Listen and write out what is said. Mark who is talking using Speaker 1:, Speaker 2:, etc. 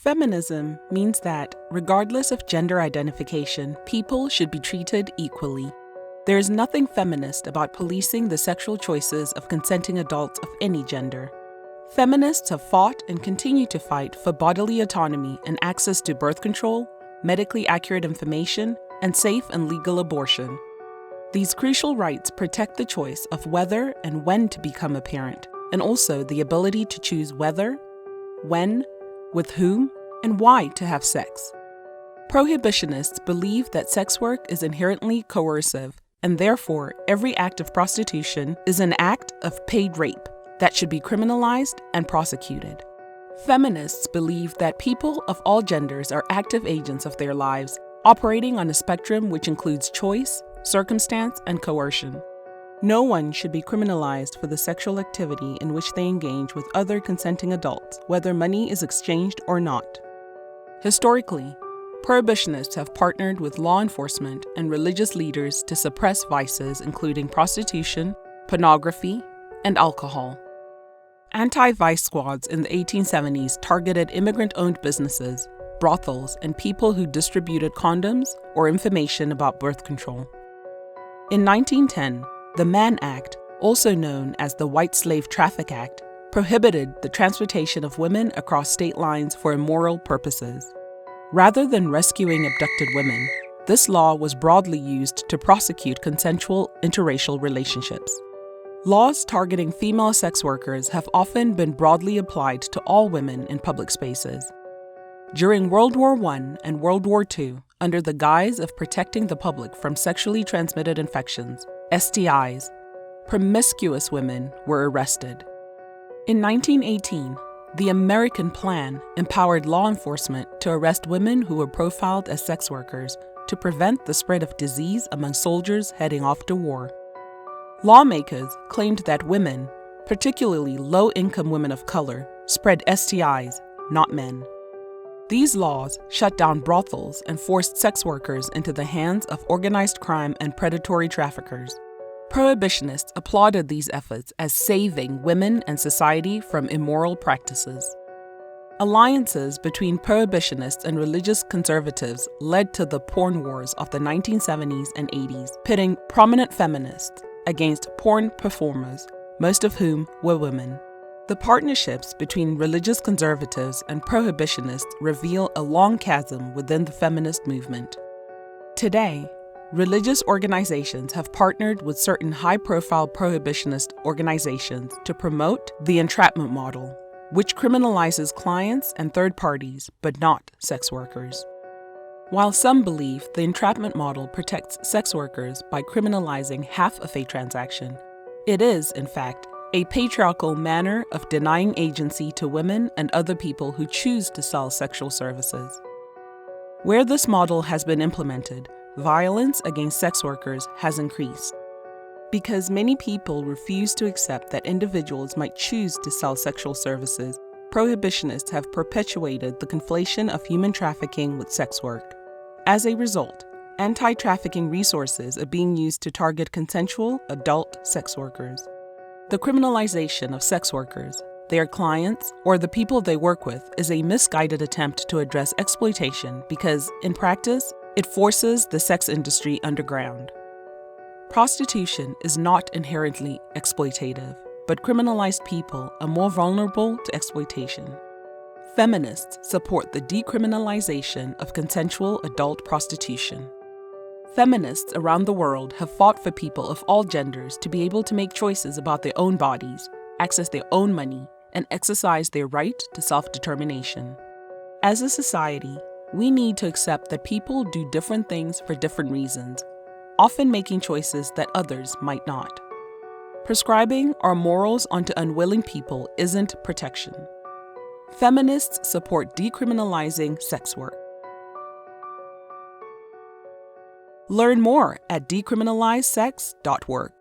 Speaker 1: Feminism means that, regardless of gender identification, people should be treated equally. There is nothing feminist about policing the sexual choices of consenting adults of any gender. Feminists have fought and continue to fight for bodily autonomy and access to birth control, medically accurate information, and safe and legal abortion. These crucial rights protect the choice of whether and when to become a parent, and also the ability to choose whether, when, with whom, and why to have sex. Prohibitionists believe that sex work is inherently coercive, and therefore every act of prostitution is an act of paid rape that should be criminalized and prosecuted. Feminists believe that people of all genders are active agents of their lives, operating on a spectrum which includes choice, circumstance, and coercion. No one should be criminalized for the sexual activity in which they engage with other consenting adults, whether money is exchanged or not. Historically, prohibitionists have partnered with law enforcement and religious leaders to suppress vices including prostitution, pornography, and alcohol. Anti-vice squads in the 1870s targeted immigrant-owned businesses, brothels, and people who distributed condoms or information about birth control. In 1910, the Mann Act, also known as the White Slave Traffic Act, prohibited the transportation of women across state lines for immoral purposes. Rather than rescuing abducted women, this law was broadly used to prosecute consensual interracial relationships. Laws targeting female sex workers have often been broadly applied to all women in public spaces. During World War I and World War II, under the guise of protecting the public from sexually transmitted infections, STIs, promiscuous women were arrested. In 1918, the American Plan empowered law enforcement to arrest women who were profiled as sex workers to prevent the spread of disease among soldiers heading off to war. Lawmakers claimed that women, particularly low-income women of color, spread STIs, not men. These laws shut down brothels and forced sex workers into the hands of organized crime and predatory traffickers. Prohibitionists applauded these efforts as saving women and society from immoral practices. Alliances between prohibitionists and religious conservatives led to the porn wars of the 1970s and 80s, pitting prominent feminists against porn performers, most of whom were women. The partnerships between religious conservatives and prohibitionists reveal a long chasm within the feminist movement. Today, religious organizations have partnered with certain high-profile prohibitionist organizations to promote the entrapment model, which criminalizes clients and third parties, but not sex workers. While some believe the entrapment model protects sex workers by criminalizing half of a transaction, it is, in fact, a patriarchal manner of denying agency to women and other people who choose to sell sexual services. Where this model has been implemented, violence against sex workers has increased. Because many people refuse to accept that individuals might choose to sell sexual services, prohibitionists have perpetuated the conflation of human trafficking with sex work. As a result, anti-trafficking resources are being used to target consensual adult sex workers. The criminalization of sex workers, their clients, or the people they work with is a misguided attempt to address exploitation because, in practice, it forces the sex industry underground. Prostitution is not inherently exploitative, but criminalized people are more vulnerable to exploitation. Feminists support the decriminalization of consensual adult prostitution. Feminists around the world have fought for people of all genders to be able to make choices about their own bodies, access their own money, and exercise their right to self-determination. As a society, we need to accept that people do different things for different reasons, often making choices that others might not. Prescribing our morals onto unwilling people isn't protection. Feminists support decriminalizing sex work. Learn more at decriminalizesex.org.